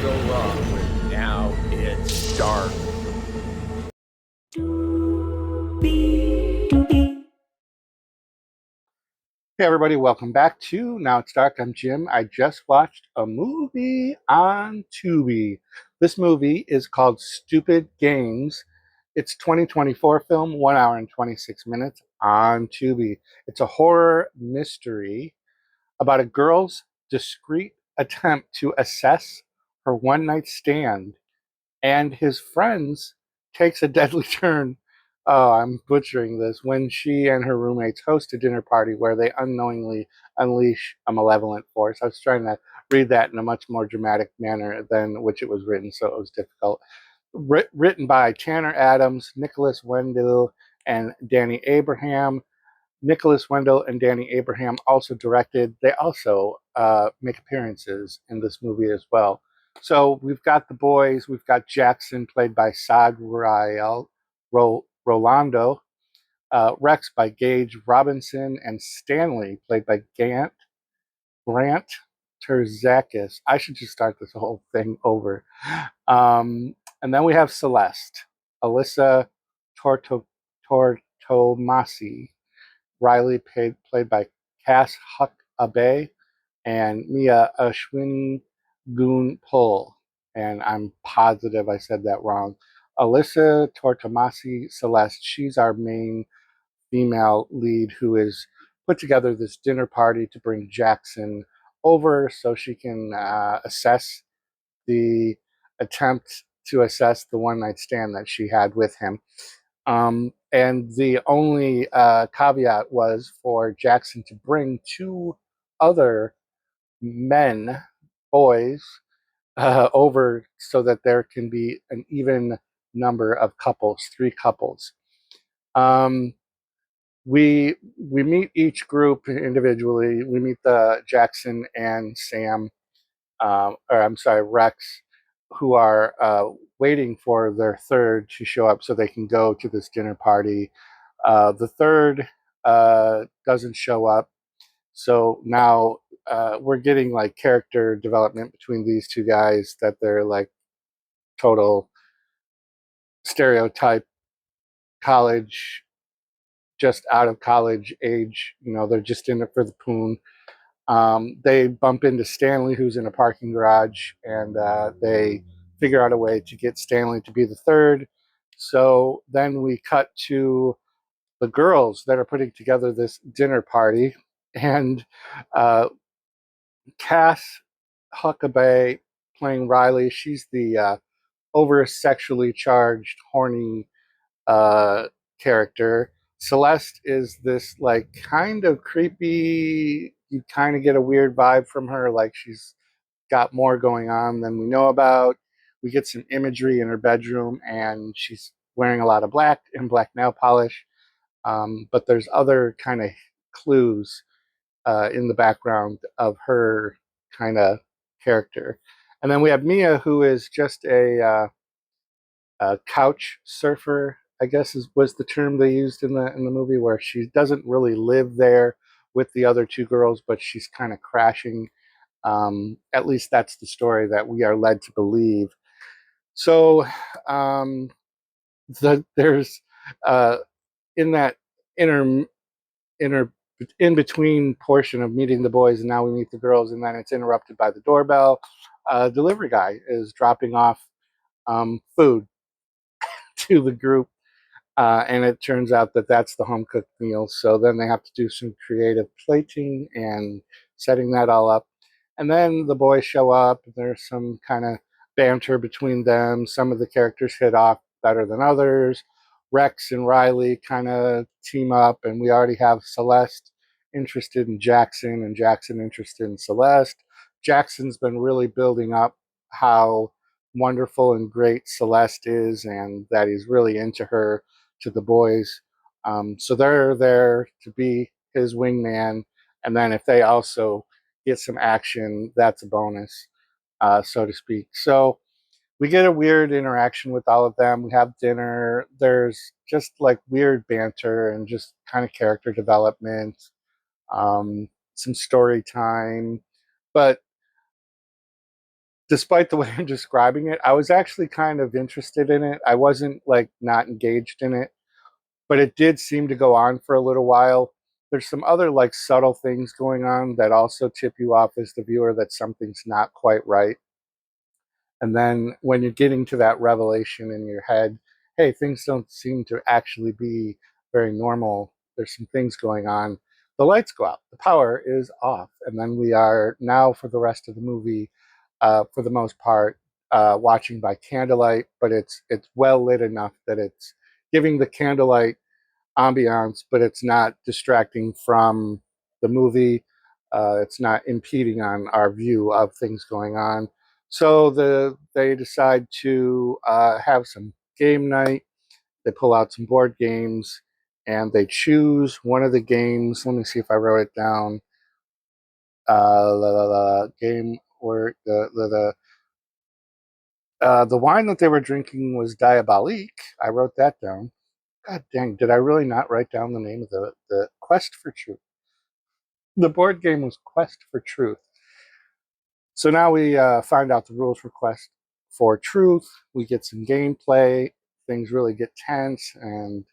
go wrong when now it's dark? Hey everybody, welcome back to Now It's Dark. I'm Jim. I just watched a movie on Tubi. This movie is called Stupid Games. It's 2024 film, 1 hour and 26 minutes on Tubi. It's a horror mystery about a girl's discreet attempt to assess her one night stand and his friends takes a deadly turn. Oh, I'm butchering this. When she and her roommates host a dinner party where they unknowingly unleash a malevolent force. I was trying to read that in a much more dramatic manner than which it was written, so it was difficult. Written by Tanner Adams, Nicholas Wendell, and Danny Abraham. Nicholas Wendell and Danny Abraham also directed. They also make appearances in this movie as well. So we've got the boys. We've got Jackson, played by Saad Rolando, Rex by Gage Robinson, and Stanley, played by Grant Terzakis. I should just start this whole thing over. And then we have Celeste, Alyssa Tortomasi, Riley, played by Cass Huck-Abe, and Mia Ashwini Gun-Pul. And I'm positive I said that wrong. Alyssa Tortomasi Celeste, she's our main female lead who is put together this dinner party to bring Jackson over so she can assess the attempt to assess the one night stand that she had with him. And the only caveat was for Jackson to bring two other men, boys, over so that there can be an even number of couples, three couples. Um, we meet each group individually. We meet the Jackson and Sam, or I'm sorry, Rex, who are waiting for their third to show up so they can go to this dinner party. The third doesn't show up, so now we're getting like character development between these two guys that they're like total stereotype college, just out of college age. You know, they're just in it for the poon. They bump into Stanley, who's in a parking garage, and they figure out a way to get Stanley to be the third. So then we cut to the girls that are putting together this dinner party, and uh, Cass Huckabee playing Riley. She's the over sexually charged, horny uh, character. Celeste is this like kind of creepy. You kind of get a weird vibe from her, like she's got more going on than we know about. We get some imagery in her bedroom, and she's wearing a lot of black and black nail polish. But there's other kind of clues in the background of her kind of character. And then we have Mia, who is just a couch surfer, I guess was the term they used in the movie, where she doesn't really live there with the other two girls, but she's kind of crashing. At least that's the story that we are led to believe. So um, there's in that inner inner in between portion of meeting the boys and now we meet the girls, and then it's interrupted by the doorbell. Delivery guy is dropping off food to the group, and it turns out that that's the home cooked meal. So then they have to do some creative plating and setting that all up. And then the boys show up. There's some kind of banter between them. Some of the characters hit off better than others. Rex and Riley kind of team up, and we already have Celeste interested in Jackson and Jackson interested in Celeste. Jackson's been really building up how wonderful and great Celeste is and that he's really into her to the boys. So they're there to be his wingman. And then if they also get some action, that's a bonus, so to speak. So we get a weird interaction with all of them. We have dinner. There's just like weird banter and just kind of character development, some story time. But despite the way I'm describing it, I was actually kind of interested in it. I wasn't like not engaged in it, but it did seem to go on for a little while. There's some other like subtle things going on that also tip you off as the viewer that something's not quite right. And then when you're getting to that revelation in your head, hey, things don't seem to actually be very normal. There's some things going on. The lights go out, the power is off. And then we are now, for the rest of the movie, for the most part, watching by candlelight, but it's well lit enough that it's giving the candlelight ambiance, but it's not distracting from the movie. It's not impeding on our view of things going on. So they decide to have some game night. They pull out some board games and they choose one of the games. Let me see if I wrote it down. Game where the wine that they were drinking was Diabolique. I wrote that down. God dang, did I really not write down the name of the Quest for Truth? The board game was Quest for Truth. So now we find out the rules for Quest for Truth. We get some gameplay. Things really get tense, and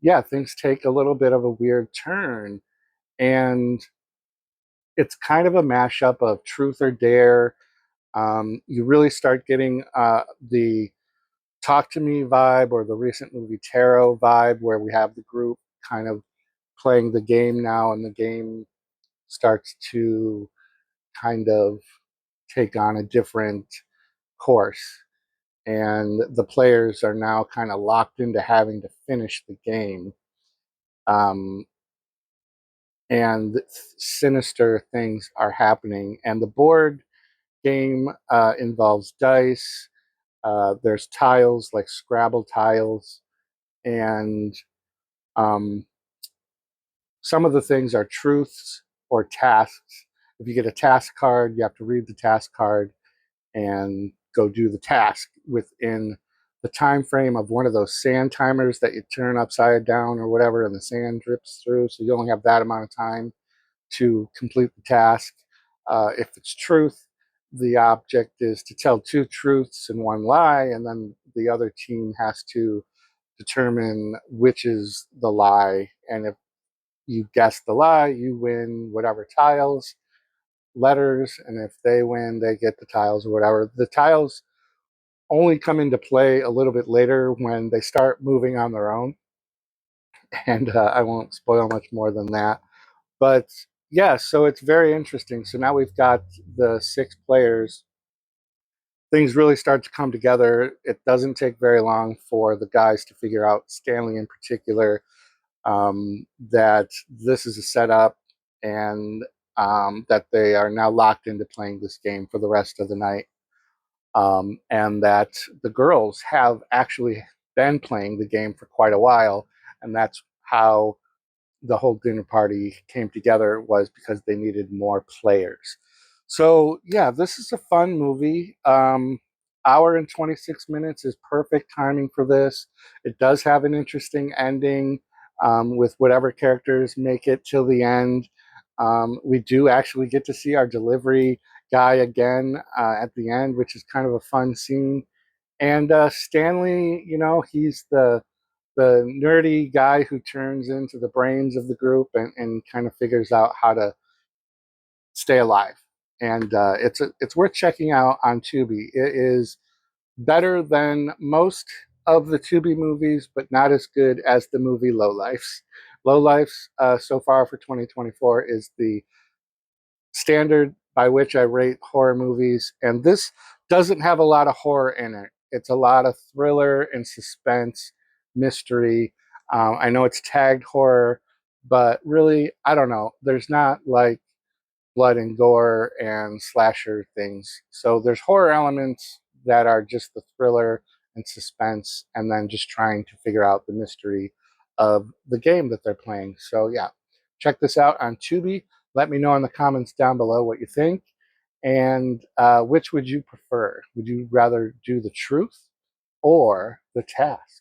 yeah, things take a little bit of a weird turn. And it's kind of a mashup of Truth or Dare. You really start getting the Talk to Me vibe, or the recent movie Tarot vibe, where we have the group kind of playing the game now, and the game starts to kind of take on a different course. And the players are now kind of locked into having to finish the game. Um, and sinister things are happening. And the board game involves dice. There's tiles, like Scrabble tiles. And um, some of the things are truths or tasks. If you get a task card, you have to read the task card and go do the task within the time frame of one of those sand timers that you turn upside down or whatever, and the sand drips through. So you only have that amount of time to complete the task. If it's truth, the object is to tell two truths and one lie, and then the other team has to determine which is the lie. And if you guess the lie, you win whatever tiles, letters, and if they win, they get the tiles or whatever. The tiles only come into play a little bit later when they start moving on their own, and I won't spoil much more than that. But yeah, so it's very interesting. So now we've got the 6 players. Things really start to come together. It doesn't take very long for the guys to figure out, Stanley in particular, that this is a setup, and that they are now locked into playing this game for the rest of the night. And that the girls have actually been playing the game for quite a while, and that's how the whole dinner party came together, was because they needed more players. So yeah, this is a fun movie. Hour and 26 minutes is perfect timing for this. It does have an interesting ending, with whatever characters make it till the end. We do actually get to see our delivery guy again at the end, which is kind of a fun scene. And Stanley, he's the nerdy guy who turns into the brains of the group, and kind of figures out how to stay alive. And it's worth checking out on Tubi. It is better than most of the Tubi movies, but not as good as the movie Lowlifes. Lowlifes, so far for 2024, is the standard by which I rate horror movies, and this doesn't have a lot of horror in it. It's a lot of thriller and suspense, mystery. I know it's tagged horror, but really, I don't know. There's not like blood and gore and slasher things. So there's horror elements that are just the thriller and suspense, and then just trying to figure out the mystery of the game that they're playing. So yeah, check this out on Tubi. Let me know in the comments down below what you think. And which would you prefer? Would you rather do the truth or the task?